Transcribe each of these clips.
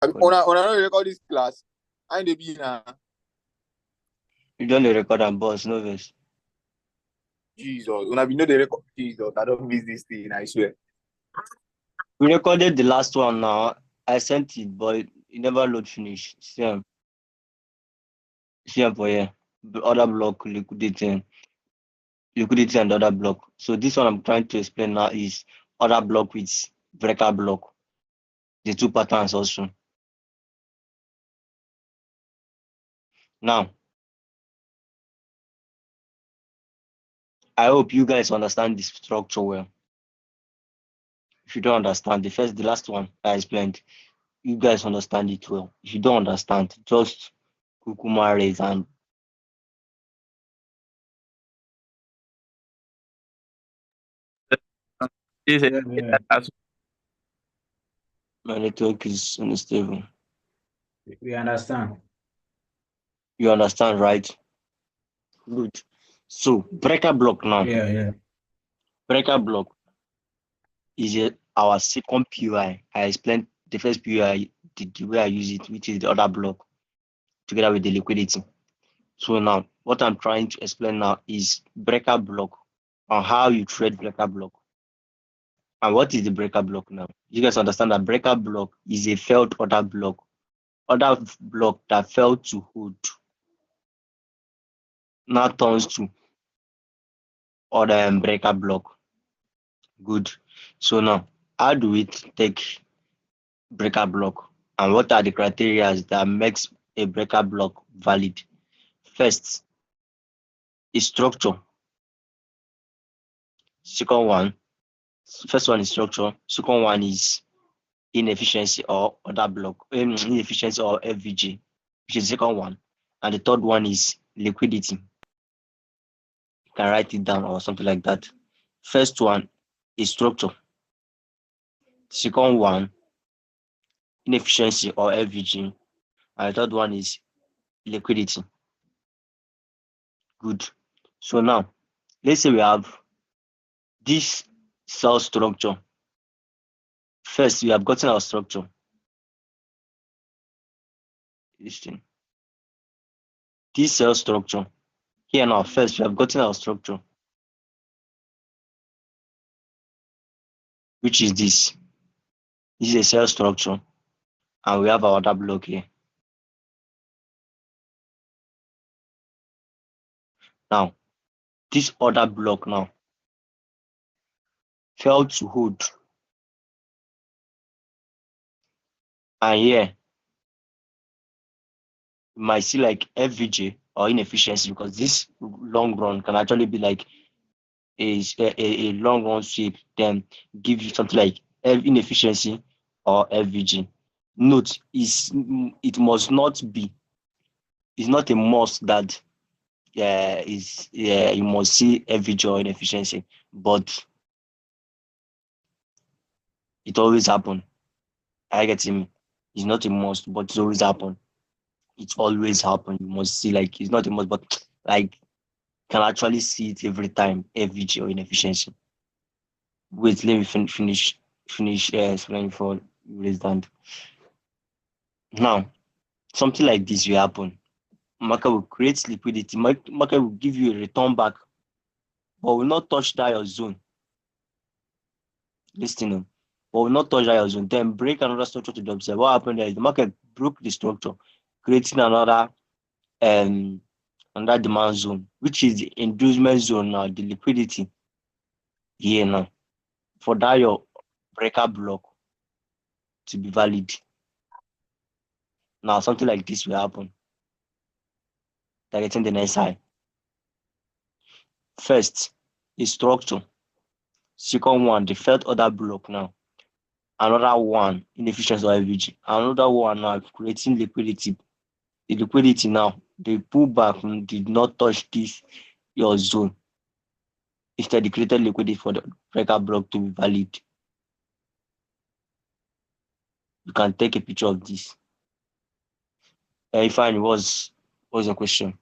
Una no record this class. I ain't the be now. You don't record and boss, no verse. Jesus, una be know the record. Jesus, I don't miss this thing. I swear. We recorded the last one now. I sent it, but it never load finish. See for here. The other block, liquidity and other block. So this one I'm trying to explain now is other block with breaker block. The two patterns also. Now, I hope you guys understand this structure well. If you don't understand the last one I explained, you guys understand it well. If you don't understand, just kukuma raise and Yeah, yeah. my network is unstable. We understand. You understand, right? Good. So breaker block now. Yeah, yeah. Breaker block is our second PUI. I explained the first PUI, the way I use it, which is the other block, together with the liquidity. So now, what I'm trying to explain now is breaker block, on how you trade breaker block. And what is the breaker block now? You guys understand that breaker block is a failed order block that failed to hold, now turns to order breaker block. Good. So now, how do we take breaker block? And what are the criteria that makes a breaker block valid? First is structure. Second one, first one is structure. Second one is inefficiency or other block, inefficiency or FVG, which is the second one. And the third one is liquidity. You can write it down or something like that. First one is structure. Second one, inefficiency or FVG. And the third one is liquidity. Good. So now, let's say we have this cell structure. First, we have gotten our structure. This thing. This cell structure. Here now, first, we have gotten our structure, which is this. This is a cell structure, and we have our other block here. Now, this other block now failed to hold. And here, you might see like FVJ or inefficiency, because this long run can actually be like a long run sweep, then give you something like inefficiency or FVG. Note, it must not be, it's not a must that you must see FVG or inefficiency, but it always happen. I get me. It's not a must, but it always happen. It always happen. You must see, like, it's not a must, but like can actually see it every time, FVG or inefficiency. Wait, let me finish explaining before you raise hand. Now, something like this will happen. Market will create liquidity. Market will give you a return back, but will not touch that your zone. Listening, but will not touch that your zone. Then break another structure to the upside. What happened there is the market broke the structure, creating another demand zone, which is the inducement zone now, the liquidity here now. For that your breaker block to be valid. Now something like this will happen. Targeting the next high. First is structure. Second one, the third order block now. Another one, inefficiency or FVG. Another one now, creating liquidity. The liquidity now, the pullback did not touch this your zone. Instead, they created liquidity for the breaker block to be valid. You can take a picture of this. Fine, what's your question?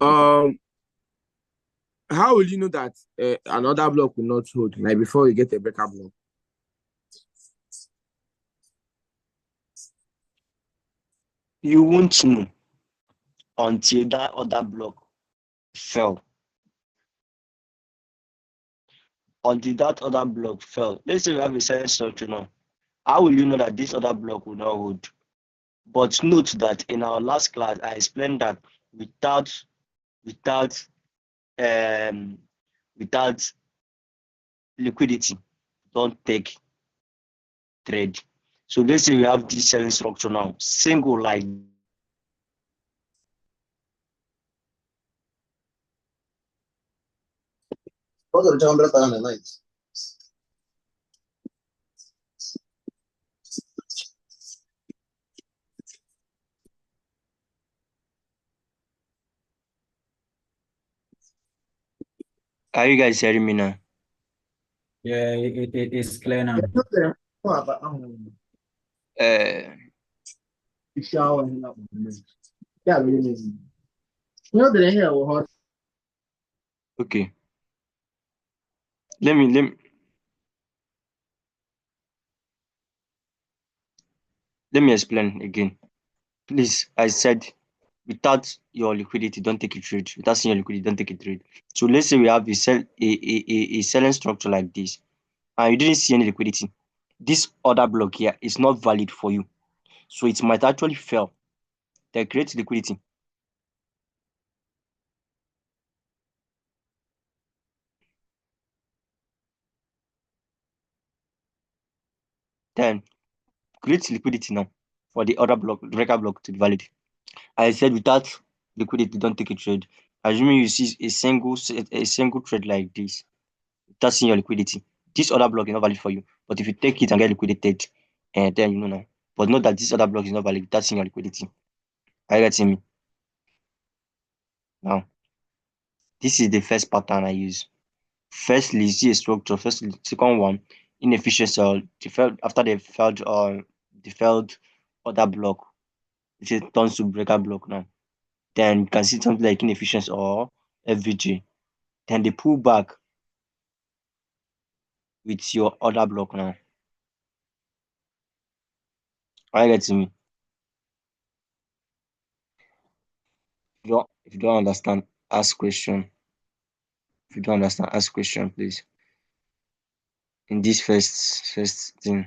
Um, How will you know that another block will not hold, like before you get a breaker block? You won't know until that other block fell. Until that other block fell. Let's say we have a certain structure now. How will you know that this other block will not hold? But note that in our last class, I explained that without without um without liquidity, don't take trade. So let's say we have this selling structure now, single like What are the 100,000 a night? are you guys hearing me now? Yeah, it's clear now. Uh okay. Let me explain again. Please, I said without your liquidity, don't take a trade. Without seeing your liquidity, don't take a trade. So let's say we have a selling structure like this, and you didn't see any liquidity. This other block here is not valid for you. So it might actually fail. Then create liquidity. Then create liquidity now for the other block, the breaker block to be valid. I said without liquidity, don't take a trade. Assuming you see a single trade like this, without seeing your liquidity, this other block is not valid for you. But if you take it and get liquidated, and then you know now. But note that this other block is not valid without seeing your liquidity. Are you getting me? Now, this is the first pattern I use. Firstly, see a structure. Firstly, second one, inefficiency or the failed other block, which is turns to breaker block now. Then you can see something like inefficiency or FVG. Then they pull back with your other block now. Are you getting me? If you don't understand, ask question. If you don't understand, ask question, please. In this first thing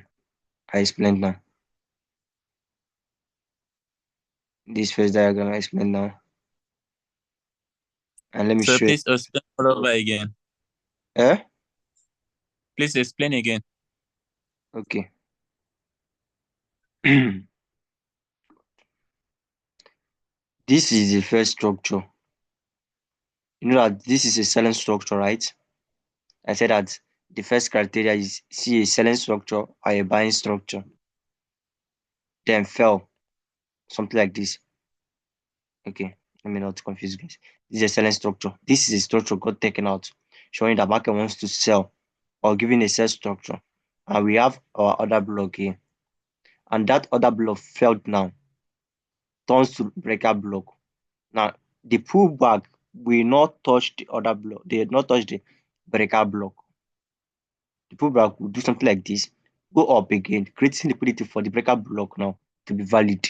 I explained now. This first diagram I explained now. And let me So show you. please explain all over again. Eh? Please explain again. Okay. This is the first structure. You know that this is a selling structure, right? I said that the first criteria is see a selling structure or a buying structure. Then fell. Something like this. Okay. Let me not confuse you guys. This is a selling structure. This is a structure got taken out, showing that market wants to sell or giving a sell structure. And we have our other block here. And that other block failed now. Turns to breaker block. Now the pullback will not touch the other block. They did not touch the breaker block. The pullback will do something like this, go up again, creating liquidity for the breaker block now to be valid.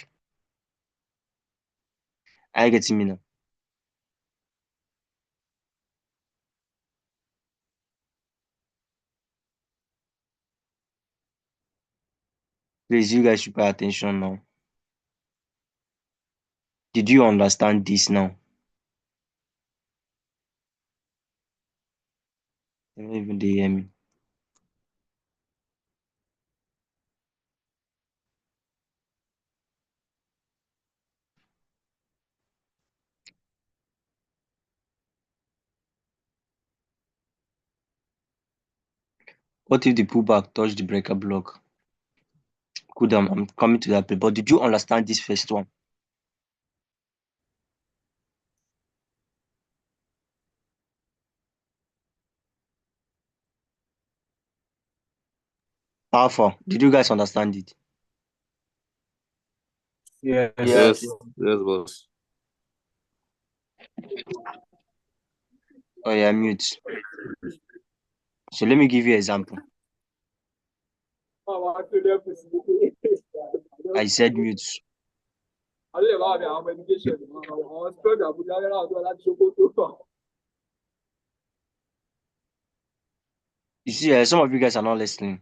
Are you getting me now? Please, you guys should pay attention now. Did you understand this now? You don't even dey hear me. What if the pullback touch the breaker block? Cool down, I'm coming to that. But did you understand this first one? Alpha, did you guys understand it? Yes. Yes, yes, boss. Oh yeah, mute. So let me give you an example. I said mute. You see, some of you guys are not listening.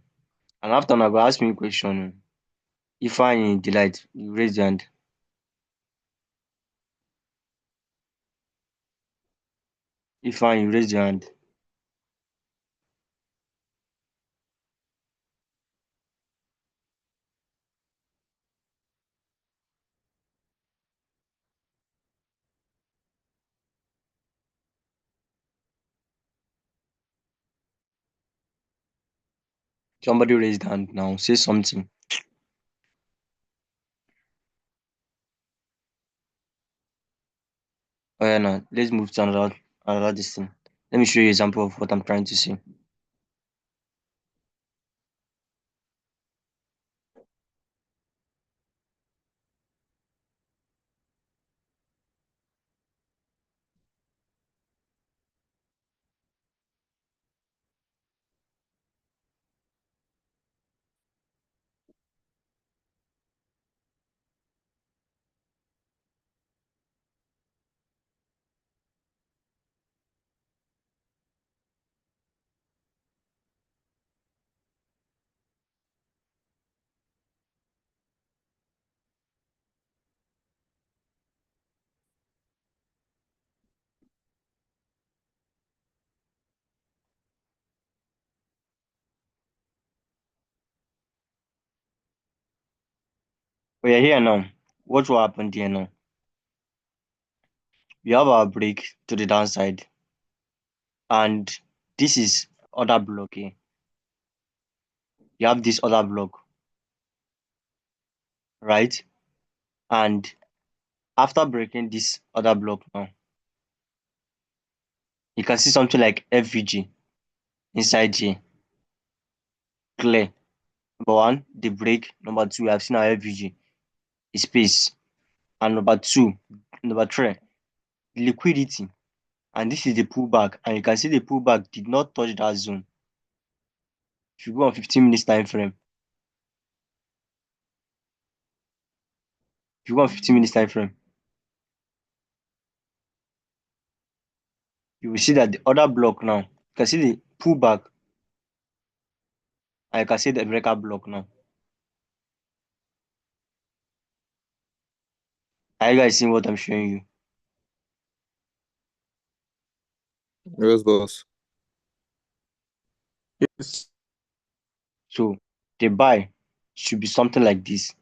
And after I go ask me a question. If I in delight, you raise your hand. If I you raise your hand. Somebody raised hand now. Say something. Oh yeah, now let's move to another this thing. Let me show you an example of what I'm trying to say. We are here now. What will happen here now? We have our break to the downside, and this is other block here. You have this other block, right? And after breaking this other block now, you can see something like FVG inside here. Clear. Number one, the break. Number two, we have seen our FVG, space. And number three, liquidity. And this is the pullback. And you can see the pullback did not touch that zone. If you go on 15 minutes time frame, if you go on 15 minutes time frame, you will see that the other block now, you can see the pullback and you can see the breaker block now. Are you guys seeing what I'm showing you? Yes, boss. Yes. So the buy should be something like this.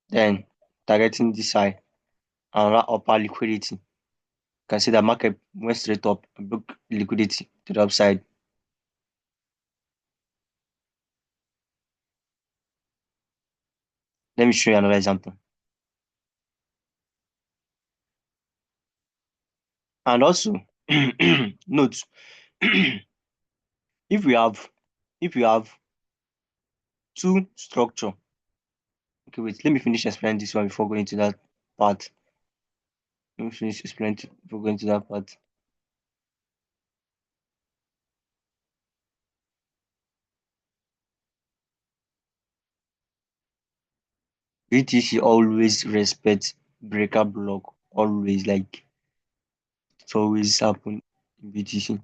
Then targeting this high and upper liquidity. You can see the market went straight up and broke liquidity to the upside. Let me show you another example. And also, note, if we have if we have two structure. Okay, wait, let me finish explaining this one before going to that part. Let me finish explaining before going to that part. BTC always respect breaker block. Always, like, it's always happen in BTC.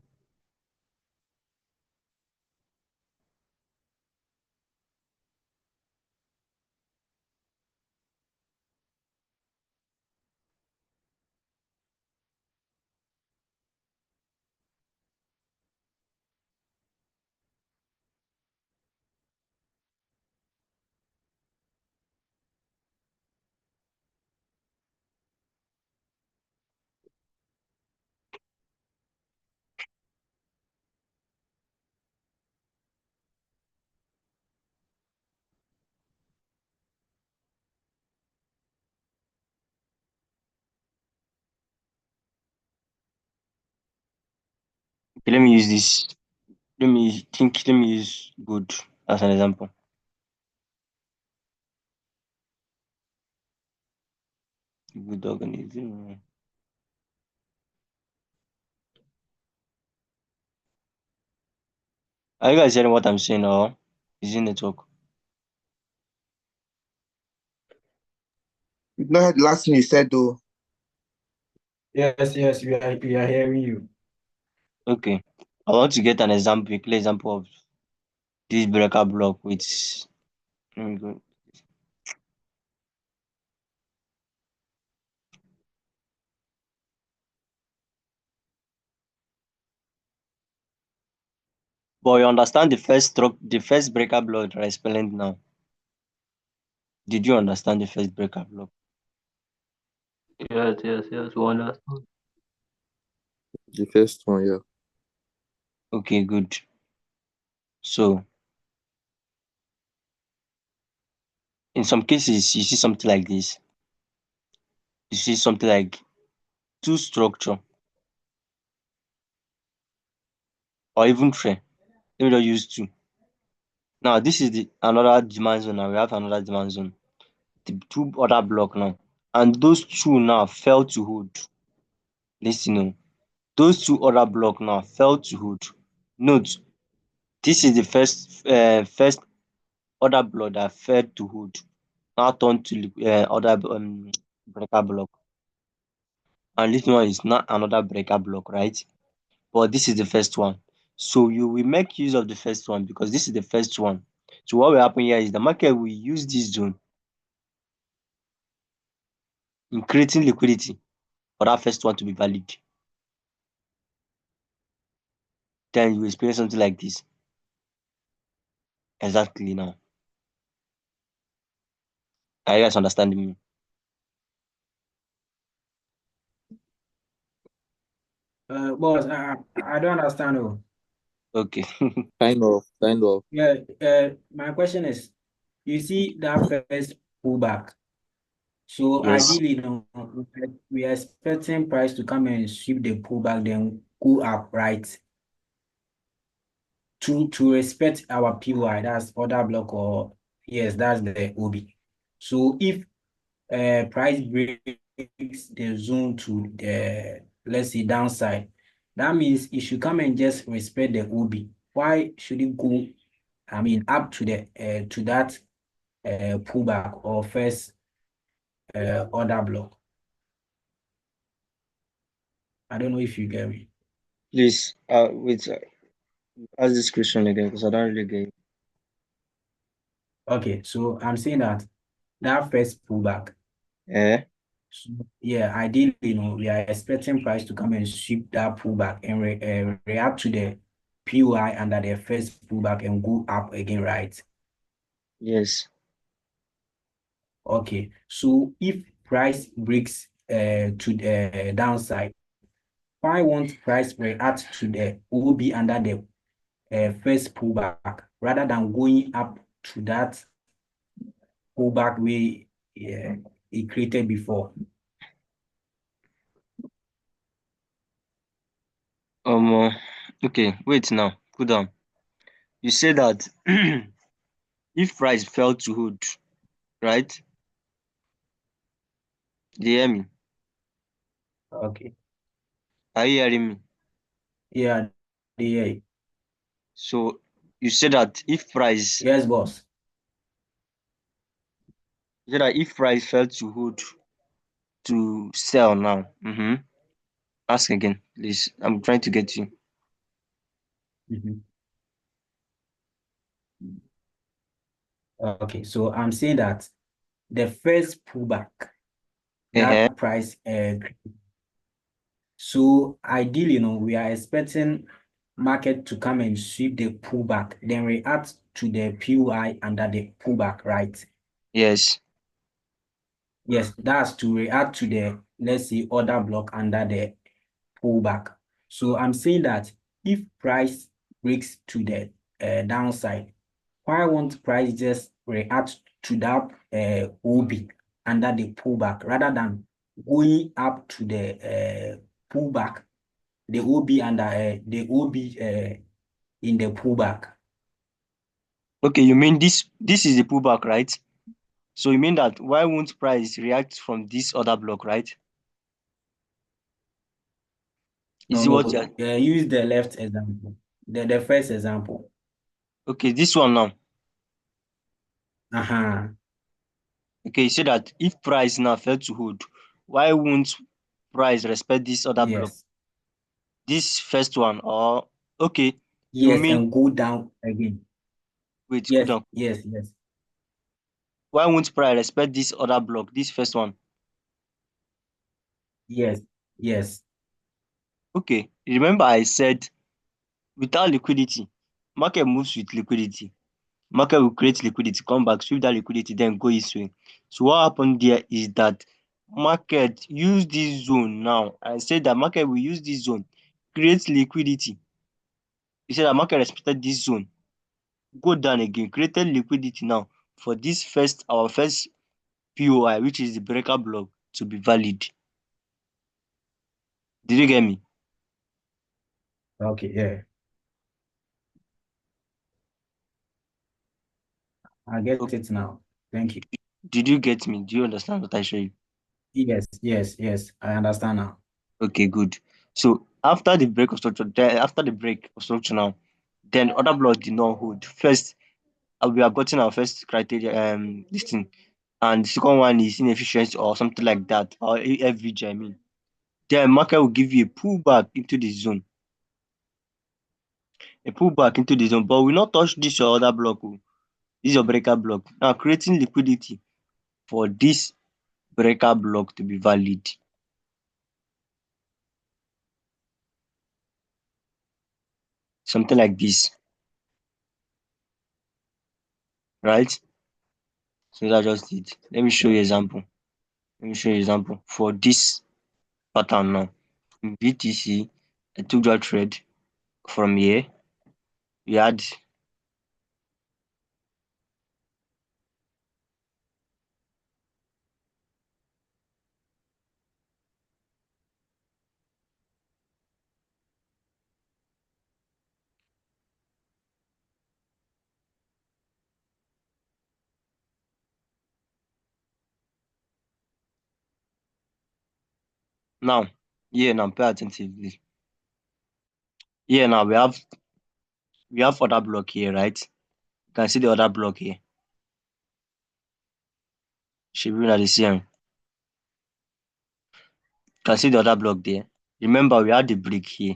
Okay, let me use this. Let me use good as an example. Good organism. Are you guys hearing what I'm saying, or is it network? You know the last thing you said though. Yes, we are hearing you. Okay. I want to get an example, a clear example of this breaker block with. Let me go. But you understand the first breaker block that I explained now. Did you understand the first breaker block? Yes. We understand. The first one, yeah. Okay, good. So in some cases, you see something like this. You see something like two structure or even three. Let me just use two. Now this is the another demand zone. Now we have another demand zone. The two other block now, and those two now fell to hold. Listen, oh, those two other block now fell to hold. Note, this is the first other block that fell to hold. Now turn to other breaker block, and this one is not another breaker block, right? But this is the first one. So you will make use of the first one because this is the first one. So what will happen here is the market will use this zone in creating liquidity for that first one to be valid. Then you experience something like this. Exactly now. Are you guys understanding me? Boss, I don't understand. Oh. Okay. Kind of. Yeah, my question is, you see that first pullback. So Yes. ideally, we are expecting price to come and sweep the pullback, then go up, right? To respect our PY, that's order block, or yes, that's the OB. So if price breaks the zone to the, let's say, downside, that means it should come and just respect the OB. Why should it go, I mean, up to the to that pullback or first order block? I don't know if you get me. Please, wait. Ask this question again because I don't really get it. Okay, so I'm saying that first pullback. Eh? So, yeah, ideally, we are expecting price to come and sweep that pullback and react to the PY under the first pullback and go up again, right? Yes. Okay, so if price breaks to the downside, why won't price react to the OB under the first pullback rather than going up to that pullback way it created before? Okay. Wait now. Cool down. You say that if price fell to hold, right? Do you hear me? Okay, Are you hearing me? yeah, yeah, So you say that if price, yes, boss. you say that if price fell to hold to sell now. Ask again, please. I'm trying to get you. Mhm. Okay, so I'm saying that the first pullback, Uh-huh. that price, so ideally, we are expecting market to come and sweep the pullback, then react to the PUI under the pullback, right? Yes. Yes, that's to react to the, let's say, order block under the pullback. So I'm saying that if price breaks to the downside, why won't price just react to that OB under the pullback rather than going up to the pullback, the OB under the OB in the pullback? Okay, you mean this is the pullback, right? So you mean that why won't price react from this other block, right? No, Is it what you're use the left example. The first example. okay? This one now. Uh-huh. Okay, you say that if price now fail to hold, why won't price respect this other block? Yes. This first one, or okay, you Yes, mean and go down again. wait, cool Yes, down. yes, yes. Why won't price respect this other block, this first one? Yes, yes. Okay, remember I said without liquidity, market moves with liquidity. Market will create liquidity, come back, sweep that liquidity, then go its way. So what happened there is that market use this zone now. I said that market will use this zone, create liquidity. You said that market respected this zone, go down again, created liquidity now for this first, our first POI, which is the breaker block, to be valid. Did you get me? Okay, yeah. I get it now. Thank you. Did you get me? Do you understand what I show you? Yes, yes, yes. I understand now. Okay, good. So after the break of structure, then after the break of structure now, then other block did not hold. First, we have gotten our first criteria, this thing, and the second one is inefficiency or something like that, or FVG, I mean. Then market will give you a pullback into the zone, but we not touch this your other block. Oh. This is your breaker block. Now creating liquidity for this breaker block to be valid. Something like this, right? So that's just it. Let me show you example. Let me show you example for this pattern now. In BTC, I took that trade from here. We had now here now pay attentively. Here now we have other block here, right? You can see the other block here. Should be at the CM. You can see the other block there. Remember, we had the brick here.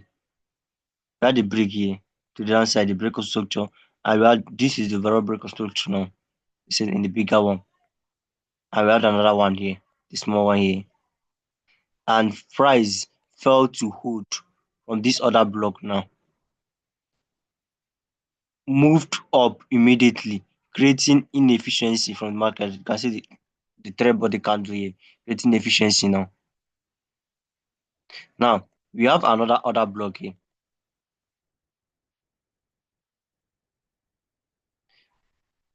We had the brick here to the downside, the break of structure, and we had this is the overall break of structure now. This is in the bigger one. And we had another one here, the small one here. And price fell to hold from this other block now. Moved up immediately, creating inefficiency from the market. You can see the trade body candle here, creating efficiency now. Now, we have another other block here.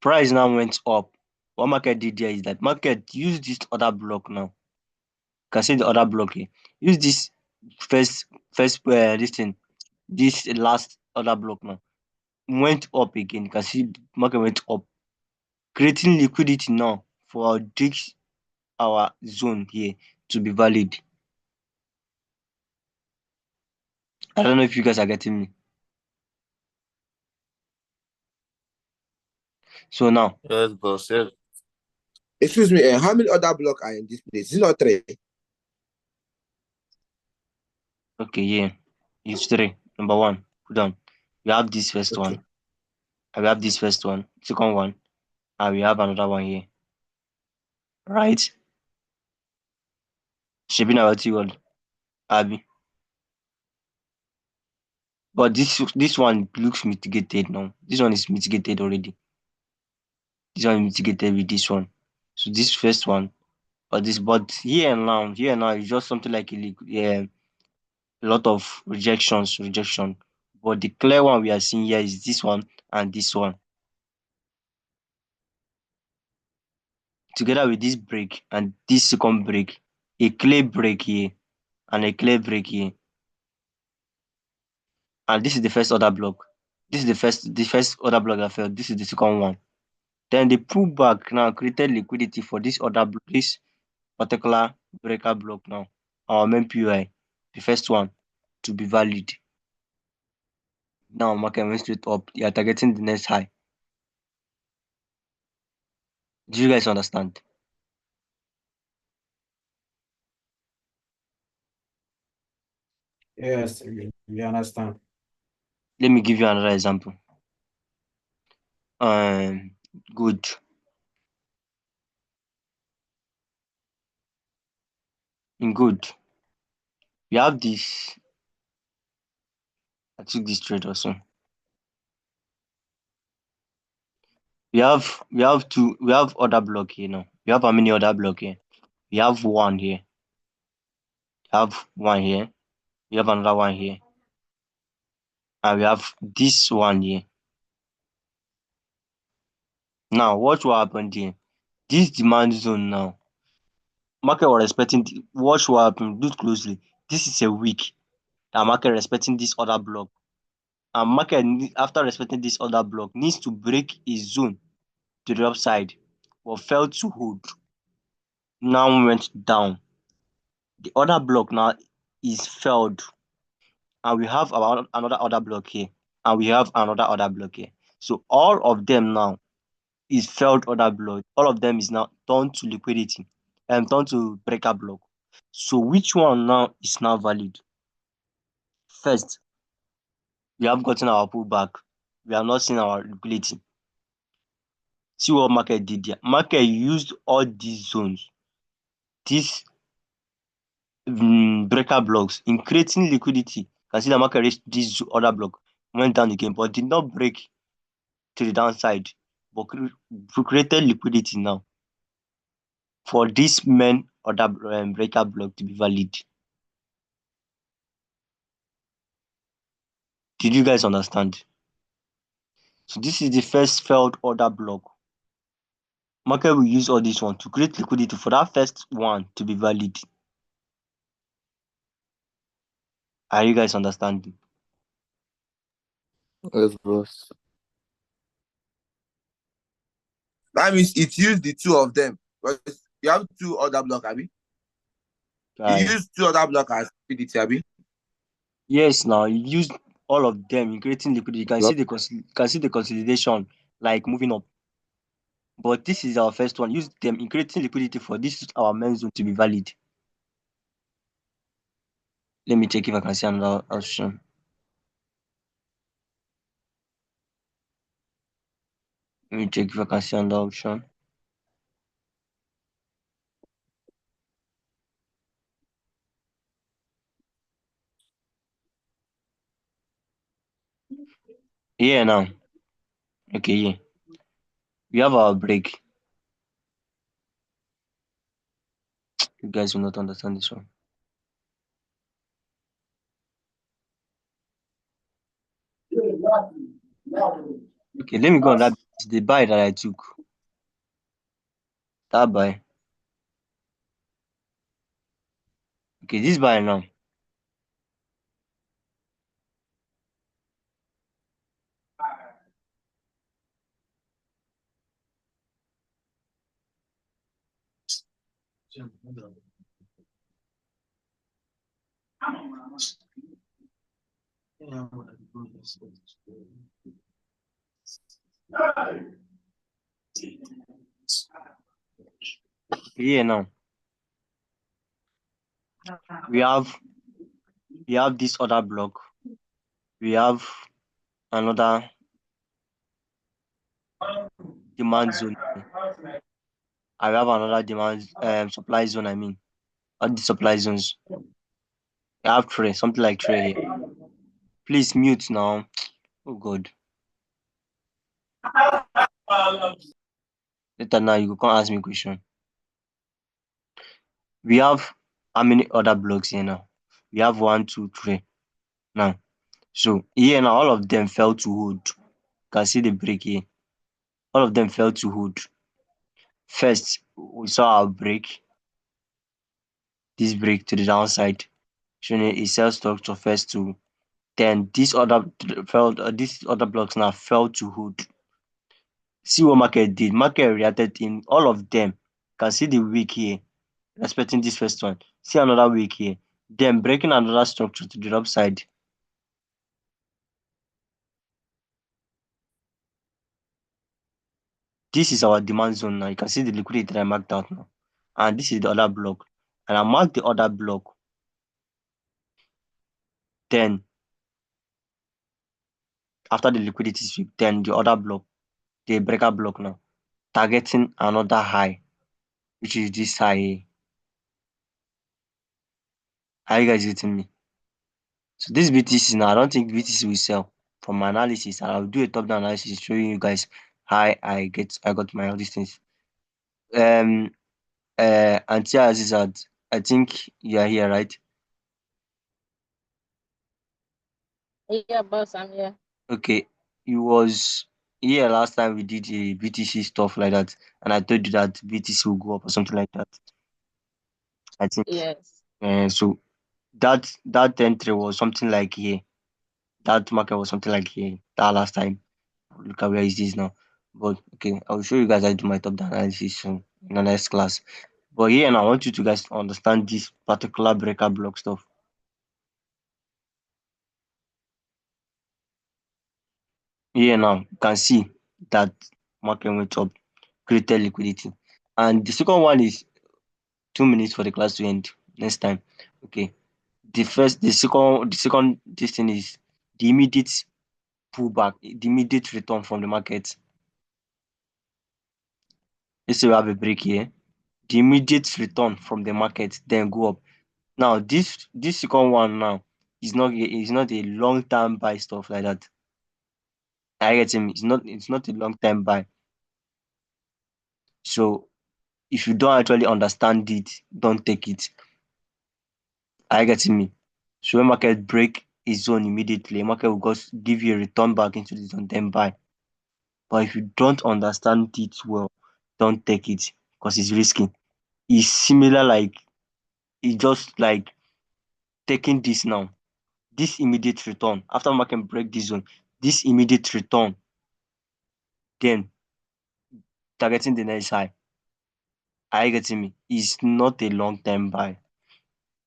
Price now went up. What market did there is that market used this other block now. You can see the other block here. Use this this thing, this last other block now. Went up again. You can see the market went up, creating liquidity now for this our zone here to be valid. I don't know if you guys are getting me. So now, Yes, boss. Yes. Excuse me, how many other block are in this place? Is it not three? okay, yeah, it's three. Number one, put down. We have this first Okay. one, and we have this first one, second one, and we have another one here, right? Shaping our word, Abby. But this one looks mitigated now. This one is mitigated already. This one is mitigated with this one. So this first one, but here and now is just something like a lot of rejection. But the clear one we are seeing here is this one and this one. Together with this break and this second break, a clear break here and a clear break here. And this is the first other block. This is the first other block that failed. This is the second one. Then the pullback now created liquidity for this this particular breaker block now. Our main POI, the first one to be valid. Now market went straight up. You are targeting the next high. Do you guys understand? Yes, we understand. Let me give you another example. Good. In good, we have this. I took this trade also. We have other block here now. We have how many other block here? We have one here. We have one here. We have another one here. And we have this one here. Now, watch what happened here. This demand zone now. Market was expecting watch what happened. Look closely. This is a week. The market respecting this other block. And market after respecting this other block needs to break a zone to the upside, but failed to hold. Now went down. The other block now is failed, and we have another other block here, and we have another other block here. So all of them now is failed other block. All of them is now turned to liquidity and turned to breaker block. So which one now is now valid? First, we have gotten our pullback. We have not seen our liquidity. See what market did there. Market used all these zones, these breaker blocks in creating liquidity. You can see the market reached this other block, went down again, but did not break to the downside, but created liquidity now for this main other breaker block to be valid. Did you guys understand? So this is the first failed order block. Market will use all this one to create liquidity for that first one to be valid. Are you guys understanding? Yes, boss. That means it used the two of them. But you have two other block, Abi. You use two other block as liquidity, Abi. Yes, now you use all of them in creating liquidity. You can see the consolidation like moving up. But this is our first one. Use them in creating liquidity for this our main zone to be valid. Let me check if I can see another option. Let me check if I can see another option. Yeah, now. Okay, yeah. We have our break. You guys will not understand this one. Okay, let me go on that. The buy that I took. That buy. Okay, this buy now. Yeah, now. We have this other block. We have another demand zone. I have another demand supply zone, I mean. All the supply zones. I have tray, something like tray here. Please mute now. Oh god. Later now you can't ask me question. We have how many other blocks here now? We have 1, 2, 3. Now. So here now all of them fell to hold. You can see the break here. All of them fell to hold. First, we saw our break. This break to the downside, showing a sell structure first to then these other blocks now fell to hold. See what market did. Market reacted in all of them. You can see the week here, respecting this first one. See another week here. Then breaking another structure to the upside. This is our demand zone now. You can see the liquidity that I marked out now. And this is the other block. And I marked the other block. Then after the liquidity sweep, then the other block, the breaker block now, targeting another high, which is this high here. Are you guys getting me? So this BTC now, I don't think BTC will sell. From my analysis, and I'll do a top-down analysis showing you guys how I got my all these things. Auntie Azizad, I think you are here, right? Yeah, boss, I'm here. Okay, you was here last time we did a BTC stuff like that, and I told you that BTC will go up or something like that. I think. Yes. So that entry was something like here. That market was something like here. That last time. Look at where it is now. But okay, I'll show you guys how to do my top down analysis soon in the next class. But here and I want you to guys understand this particular breaker block stuff. Here now you can see that market went up, created liquidity. And the second one is 2 minutes for the class to end next time. Okay. The second this thing is the immediate pullback, the immediate return from the market. Let's say we have a break here. The immediate return from the market, then go up. Now, this second one now is not a long term buy stuff like that. I get him. It's not a long term buy. So if you don't actually understand it, don't take it. I get me. So when market break its zone immediately, market will just give you a return back into the zone, then buy. But if you don't understand it well, don't take it because it's risky. It's similar like it's just like taking this now. This immediate return after market break this zone, this immediate return, then targeting the next high. Are you getting me? It's not a long term buy.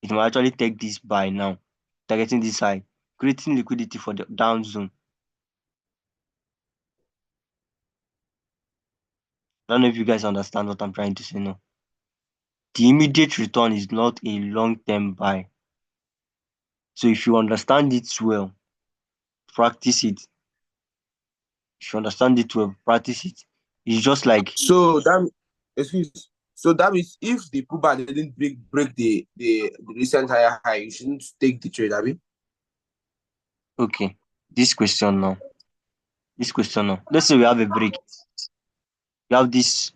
It might actually take this buy now, targeting this high, creating liquidity for the down zone. I don't know if you guys understand what I'm trying to say now. The immediate return is not a long term buy. So if you understand it well, practice it. If you understand it well, practice it. It's just like So that means if the pullback didn't break the recent higher high, you shouldn't take the trade, Abby. okay, this question now. This question now. Let's say we have a break. You have this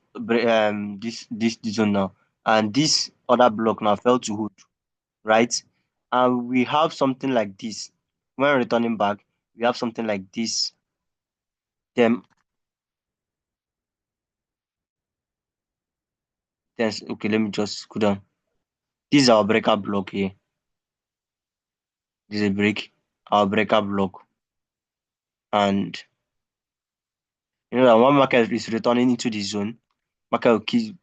zone now, and this other block now fell to hood, right? And we have something like this. When returning back, we have something like this. Then okay, let me just go down. This is our breaker block here. This is a break, our breaker block, and you know that one market is returning into the zone. Market will keep